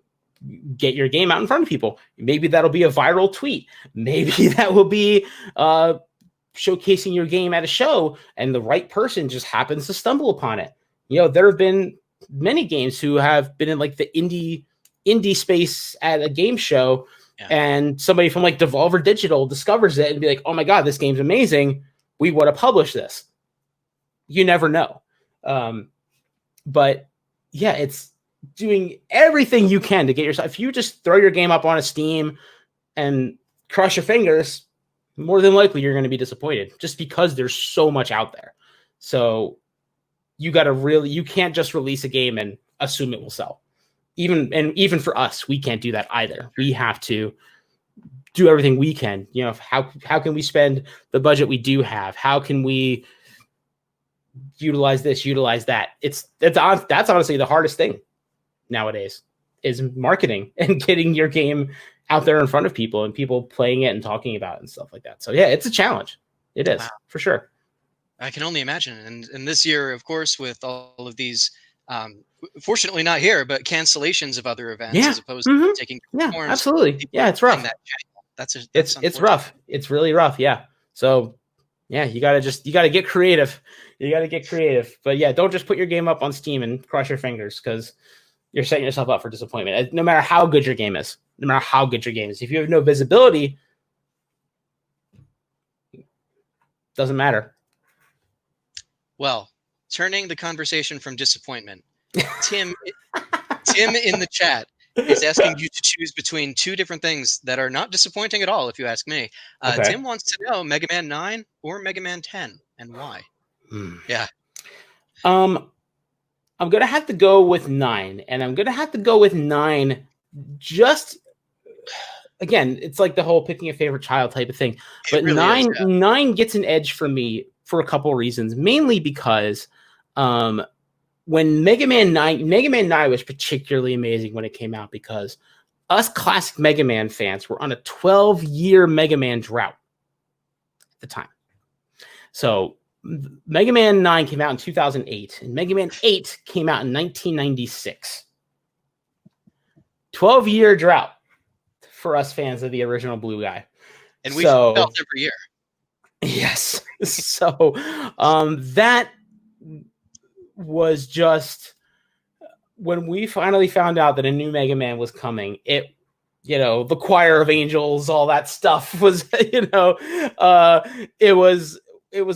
get your game out in front of people. Maybe that'll be a viral tweet. Maybe that will be showcasing your game at a show, and the right person just happens to stumble upon it. There have been many games who have been in like the indie space at a game show, and somebody from like Devolver Digital discovers it and be like, oh my God, this game's amazing. We want to publish this. You never know. But yeah, it's doing everything you can to get yourself. If you just throw your game up on a Steam and cross your fingers, more than likely you're going to be disappointed, just because there's so much out there. So you can't just release a game and assume it will sell. Even for us, we can't do that either. We have to do everything we can. How can we spend the budget we do have? How can we utilize this, utilize that? That's honestly the hardest thing nowadays, is marketing and getting your game out there in front of people, and people playing it and talking about it and stuff like that. So yeah, it's a challenge. It is. Wow. For sure. I can only imagine. And this year, of course, with all of these, fortunately not here, but cancellations of other events, as opposed to taking forms. Absolutely. Yeah, it's rough. It's rough. It's really rough. Yeah. So yeah, you gotta get creative. But yeah, don't just put your game up on Steam and cross your fingers, because you're setting yourself up for disappointment. No matter how good your game is. If you have no visibility, doesn't matter. Well, turning the conversation from disappointment, Tim in the chat is asking you to choose between two different things that are not disappointing at all, if you ask me. Okay. Tim wants to know Mega Man 9 or Mega Man 10, and why. Yeah. I'm going to have to go with 9, and I'm going to have to go with 9 just again, it's like the whole picking a favorite child type of thing. But really is, nine gets an edge for me for a couple of reasons, mainly because when Mega Man 9 was particularly amazing when it came out because us classic Mega Man fans were on a 12-year Mega Man drought at the time. So Mega Man 9 came out in 2008, and Mega Man 8 came out in 1996. 12-year drought for us fans of the original Blue Guy. And we felt every year. Yes. So that was just when we finally found out that a new Mega Man was coming, it, the choir of angels, all that stuff was, it was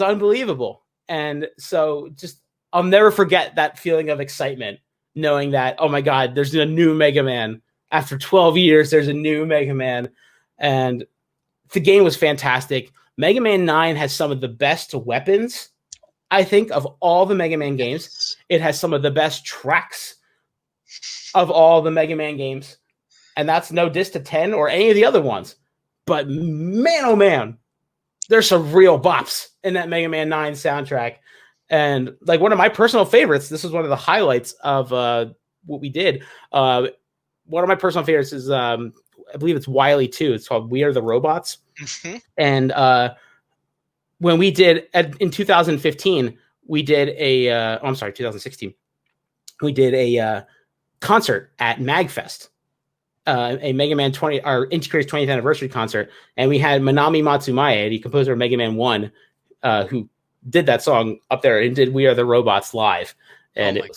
unbelievable. And so just, I'll never forget that feeling of excitement, knowing that, oh my God, there's a new Mega Man. After 12 years, there's a new Mega Man. And the game was fantastic. Mega Man 9 has some of the best weapons, I think, of all the Mega Man games. It has some of the best tracks of all the Mega Man games. And that's no diss to 10 or any of the other ones. But man, oh man, there's some real bops in that Mega Man 9 soundtrack. And like one of my personal favorites, this is one of the highlights of what we did. One of my personal favorites is, I believe it's Wily 2. It's called We Are the Robots. Mm-hmm. And when we did, in 2015, we did I'm sorry, 2016. We did a concert at MagFest, a Mega Man 20, our IntiCreates 20th anniversary concert. And we had Manami Matsumae, the composer of Mega Man 1, who did that song up there and did We Are the Robots live. And it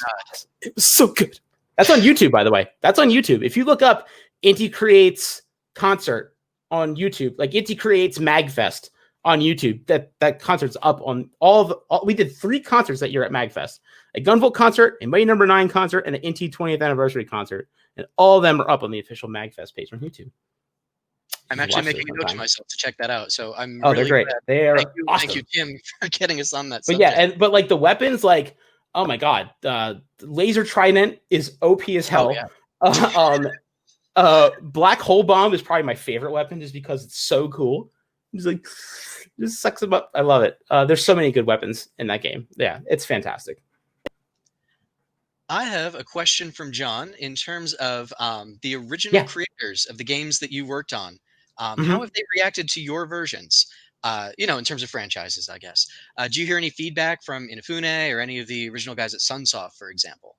was so good. That's on YouTube, by the way. That's on YouTube. If you look up IntiCreates concert on YouTube, like IntiCreates MagFest on YouTube, that concert's up on we did 3 concerts that year at MagFest. A Gunvolt concert, a Mighty Number 9 concert, and an Inti 20th anniversary concert. And all of them are up on the official MagFest page on YouTube. I'm actually making a note to myself to check that out. So I'm they're great. Glad. They are awesome. Thank you, Tim, for getting us on that But subject. but like the weapons, like, oh my God, Laser Trident is OP as hell. Oh, yeah. Black Hole Bomb is probably my favorite weapon just because it's so cool. Just like, just sucks them up. I love it. There's so many good weapons in that game. Yeah, it's fantastic. I have a question from John in terms of the original creators of the games that you worked on. How have they reacted to your versions? In terms of franchises, I guess. Do you hear any feedback from Inafune or any of the original guys at Sunsoft, for example?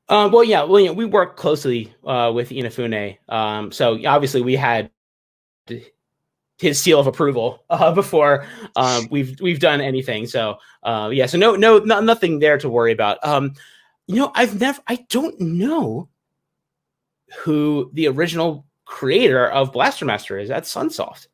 We work closely with Inafune. So obviously we had his seal of approval before we've done anything. So so nothing there to worry about. I don't know who the original creator of Blaster Master is at Sunsoft.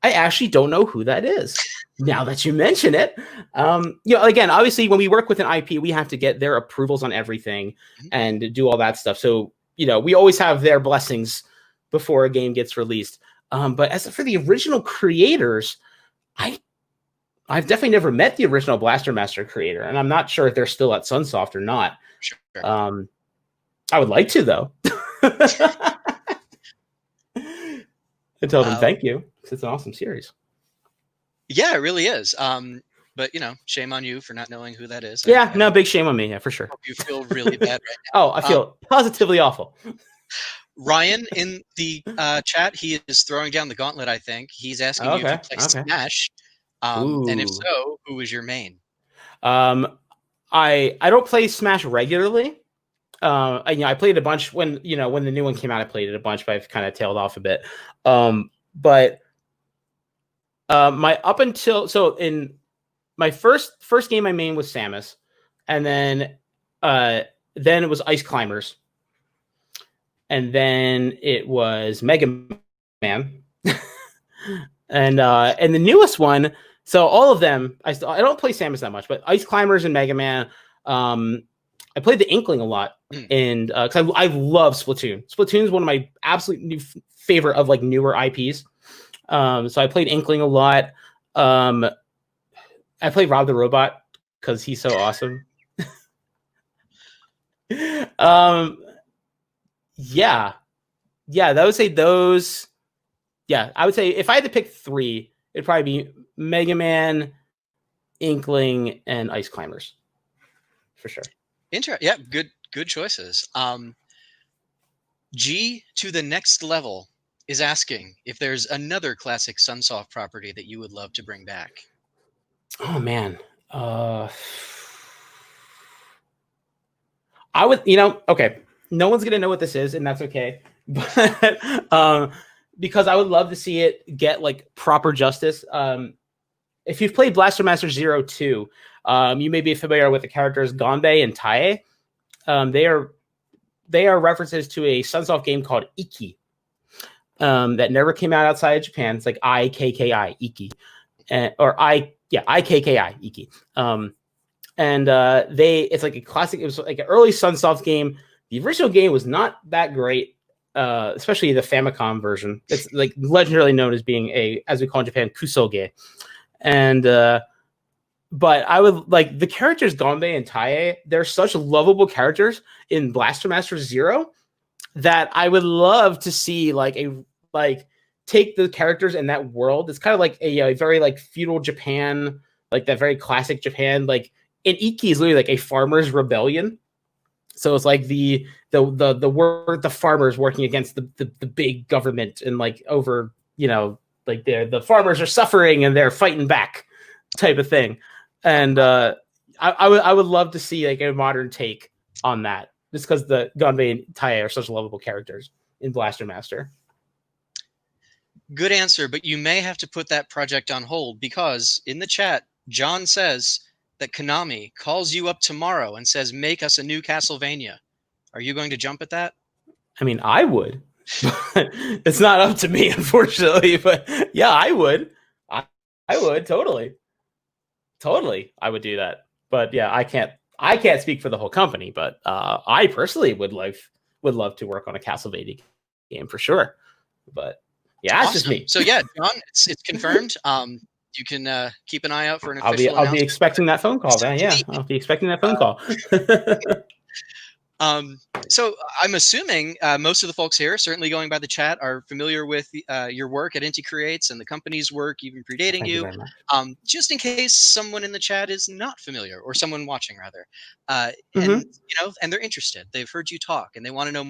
I actually don't know who that is. Now that you mention it, again, obviously when we work with an IP, we have to get their approvals on everything and do all that stuff. So, we always have their blessings before a game gets released. But as for the original creators, I've definitely never met the original Blaster Master creator, and I'm not sure if they're still at Sunsoft or not. Sure. I would like to, though. I told them thank you. It's an awesome series. Yeah, it really is. But shame on you for not knowing who that is. Yeah, no, big shame on me. Yeah, for sure. Hope you feel really bad right now. Oh, I feel positively awful. Ryan in the chat, he is throwing down the gauntlet. I think he's asking you if you play Smash, and if so, who is your main? I don't play Smash regularly. I played a bunch when the new one came out. I played it a bunch, but I've kind of tailed off a bit. But in my first game I main was Samus, and then it was Ice Climbers, and then it was Mega Man, and the newest one. So all of them, I don't play Samus that much, but Ice Climbers and Mega Man. I played the Inkling a lot, and because I love Splatoon. Splatoon's one of my absolute new favorite of like newer IPs. So I played Inkling a lot. I played Rob the Robot because he's so awesome. Yeah, yeah, I would say those. Yeah, I would say if I had to pick three, it'd probably be Mega Man, Inkling, and Ice Climbers, for sure. Yeah, good choices. G to the next level is asking if there's another classic Sunsoft property that you would love to bring back. Oh man, I would, okay. No one's gonna know what this is, and that's okay. But because I would love to see it get like proper justice. If you've played Blaster Master Zero 2, you may be familiar with the characters Ganbei and Tae. They are references to a Sunsoft game called Iki that never came out outside of Japan. It's like IKKI Iki, IKKI Iki. It's like a classic. It was like an early Sunsoft game. The original game was not that great, especially the Famicom version. It's like legendarily known as being as we call in Japan, kusoge. And but I would like the characters Ganbei and Tae. They're such lovable characters in Blaster Master Zero that I would love to see take the characters in that world. It's kind of like a very like feudal Japan, like that very classic Japan. Like in Iki is literally like a farmer's rebellion. So it's like the farmers working against the big government and like over, like the farmers are suffering and they're fighting back type of thing. And I would love to see like a modern take on that, just because the Ganbei and Tae are such lovable characters in Blaster Master. Good answer, but you may have to put that project on hold because in the chat, John says that Konami calls you up tomorrow and says, make us a new Castlevania. Are you going to jump at that? I mean, I would. But it's not up to me, unfortunately. But yeah, I would. I would totally. I would do that. But yeah, I can't speak for the whole company, but I personally would love to work on a Castlevania game for sure. But yeah, it's just me. So yeah, John, it's confirmed. You can keep an eye out for an official I'll be expecting that phone call, man. Yeah, I'll be expecting that phone call. So I'm assuming most of the folks here, certainly going by the chat, are familiar with your work at IntiCreates and the company's work, even predating you. Just in case someone in the chat is not familiar, or someone watching rather, and they're interested. They've heard you talk and they want to know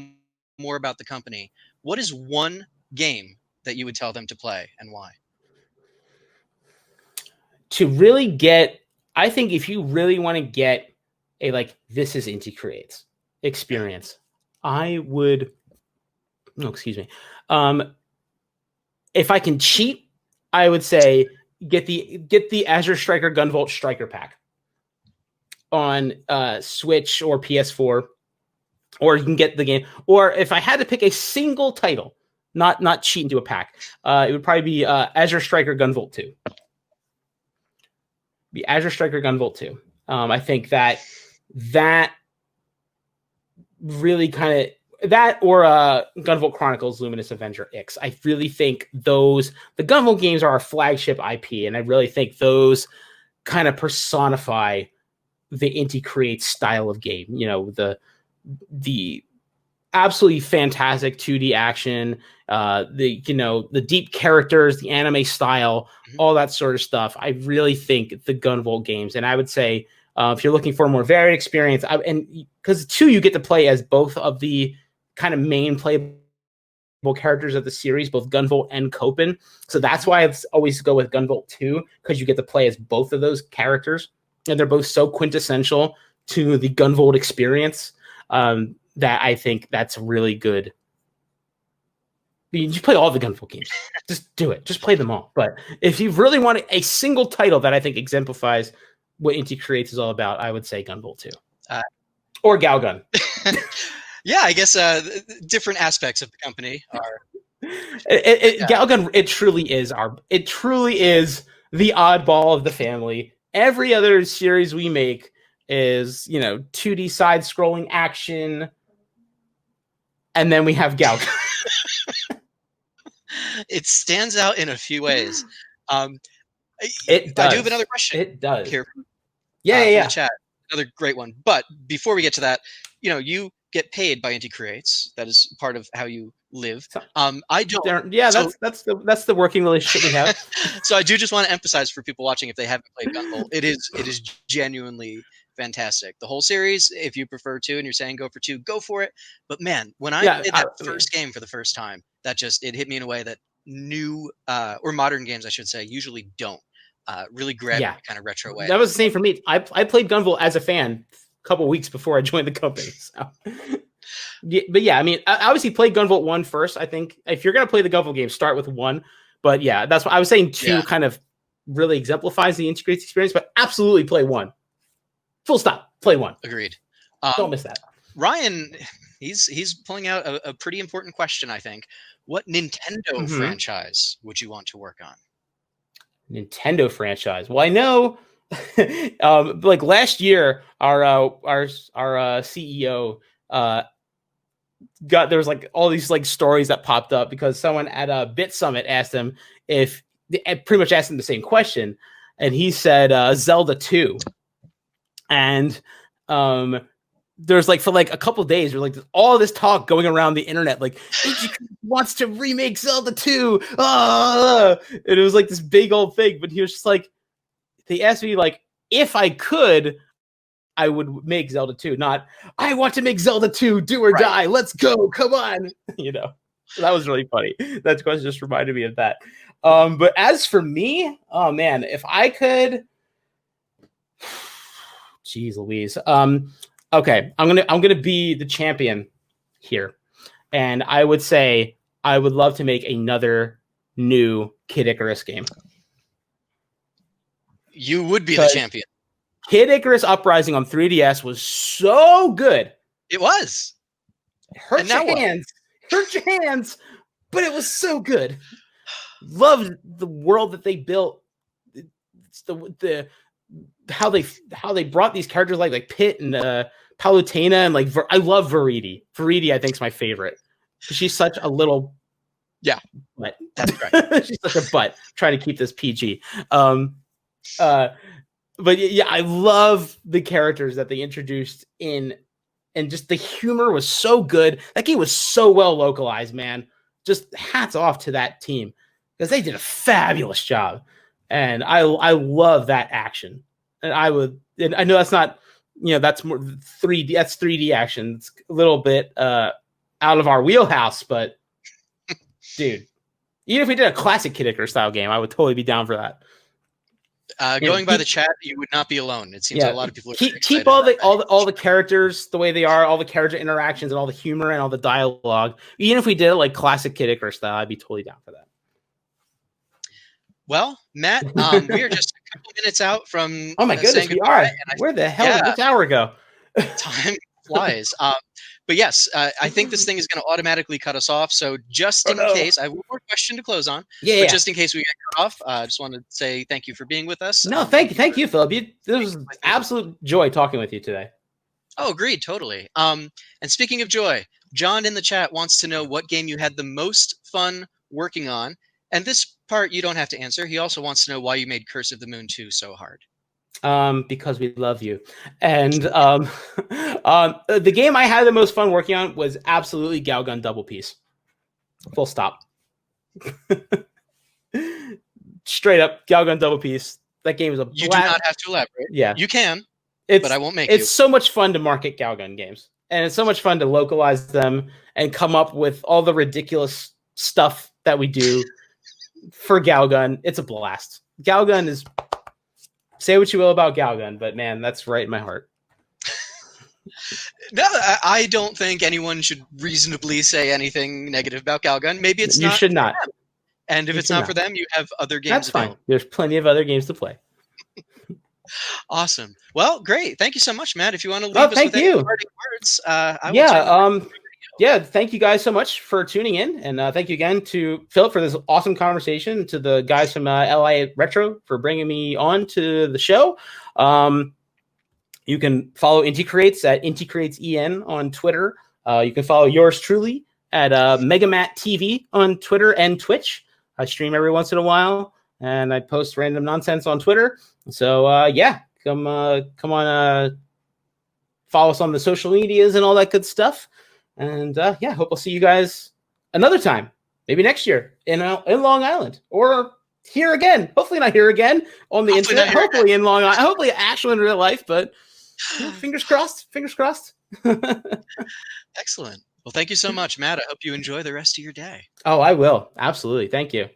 more about the company. What is one game that you would tell them to play and why? To really get, I think if you really want to get a this is IntiCreates experience, I would if I can cheat, I would say get the Azure Striker Gunvolt Striker Pack on Switch or PS4, or you can get the game. Or if I had to pick a single title, not cheat into a pack, it would probably be Azure Striker Gunvolt 2. The Azure Striker Gunvolt 2. I think that really kind of that, or Gunvolt Chronicles Luminous Avenger X. I really think the Gunvolt games are our flagship IP, and I really think those kind of personify the IntiCreates style of game. The absolutely fantastic 2D action, the deep characters, the anime style, all that sort of stuff. I really think the Gunvolt games, and I would say if you're looking for a more varied experience, and because you get to play as both of the kind of main playable characters of the series, both Gunvolt and Copen. So that's why I always go with Gunvolt 2, because you get to play as both of those characters, and they're both so quintessential to the Gunvolt experience that I think that's really good. You play all the Gunvolt games. Just do it. Just play them all. But if you really want a single title that I think exemplifies what IntiCreates is all about, I would say Gunvolt 2. Or Galgun. Yeah, I guess different aspects of the company are. Galgun, it truly is the oddball of the family. Every other series we make is 2D side-scrolling action, and then we have Galgun. It stands out in a few ways. It does. I do have another question. It does. Here. Yeah. The chat. Another great one. But before we get to that, you get paid by IntiCreates. That is part of how you live. So- I don't. Yeah, So, that's the working relationship we have. so I do just want to emphasize for people watching, if they haven't played Gunvolt, it is genuinely fantastic. The whole series, if you prefer to, and you're saying go for two, go for it. But man, when I played that first game for the first time, it hit me in a way that new or modern games, I should say, usually don't. Really grab me kind of retro way. That was the same for me. I played Gunvolt as a fan a couple weeks before I joined the company. So. Yeah, but yeah, I mean, I obviously play Gunvolt 1 first. I think if you're going to play the Gunvolt game, start with 1. But yeah, that's what I was saying. 2 kind of really exemplifies the IntiCreates experience, but absolutely play 1. Full stop. Play 1. Agreed. Don't miss that. Ryan, he's pulling out a pretty important question, I think. What Nintendo franchise would you want to work on? Nintendo franchise. Well, I know like last year, our CEO there was like all these like stories that popped up because someone at a Bit Summit asked him pretty much asked him the same question, and he said Zelda 2. And there's like for like a couple of days, there's like all this talk going around the internet, like wants to remake Zelda 2. And it was like this big old thing, but he was just like, they asked me like if I could, I would make Zelda 2, not I want to make Zelda 2, do or die. Let's go. Come on. So that was really funny. That question just reminded me of that. But as for me, oh man, if I could, geez Louise. Okay, I'm gonna be the champion here. And I would say I would love to make another new Kid Icarus game. You would be the champion. Kid Icarus Uprising on 3DS was so good. It was. It hurt your hands, but it was so good. Loved the world that they built. It's the how they brought these characters like Pit and Palutena, and like I love Veridi. Veridi, I think, is my favorite. She's such a little butt. That's right. She's such a butt. Trying to keep this PG. But yeah, I love the characters that they introduced in, and just the humor was so good. That game was so well localized, man. Just hats off to that team because they did a fabulous job, and I love that action. And I know that's not, that's more 3D. That's 3D action. It's a little bit out of our wheelhouse, but dude, even if we did a classic Kid Icarus style game, I would totally be down for that. Going by the chat, you would not be alone. It seems a lot of people are keep all the characters the way they are, all the character interactions and all the humor and all the dialogue. Even if we did it like classic Kid Icarus style, I'd be totally down for that. Well, Matt, we are just a couple minutes out from. Oh my goodness, we are. Where the hell did this hour go? Time flies. But yes, I think this thing is going to automatically cut us off. So just in case, I have one more question to close on. But just in case we get cut off, I just want to say thank you for being with us. No, thank you, Philip. This was absolute joy talking with you today. Oh, agreed, totally. And speaking of joy, John in the chat wants to know what game you had the most fun working on. And this part you don't have to answer. He also wants to know why you made Curse of the Moon 2 so hard. Because we love you. And the game I had the most fun working on was absolutely Galgun Double Piece. Full stop. Straight up, Galgun Double Piece. That game is a You do not have to elaborate. Yeah. You can, but I won't make you. It's so much fun to market Galgun games. And it's so much fun to localize them and come up with all the ridiculous stuff that we do for Galgun. It's a blast. Galgun is... Say what you will about Galgun, but man, that's right in my heart. No, I don't think anyone should reasonably say anything negative about Galgun. Maybe it's not. You should not. And if it's not for them, you have other games. That's fine. There's plenty of other games to play. Awesome. Well, great. Thank you so much, Matt. If you want to leave us with any parting words, I will. Thank you guys so much for tuning in, and thank you again to Philip for this awesome conversation, to the guys from LA Retro for bringing me on to the show. You can follow IntiCreates at IntiCreatesEN on Twitter. You can follow yours truly at Megamat TV on Twitter and Twitch. I stream every once in a while, and I post random nonsense on Twitter. So come on, follow us on the social medias and all that good stuff. And yeah, hope I'll see you guys another time, maybe next year in Long Island, or here again. Hopefully not here again on the Hopefully internet. Hopefully in Long Island. Hopefully actually in real life. But fingers crossed. Fingers crossed. Excellent. Well, thank you so much, Matt. I hope you enjoy the rest of your day. Oh, I will. Absolutely. Thank you.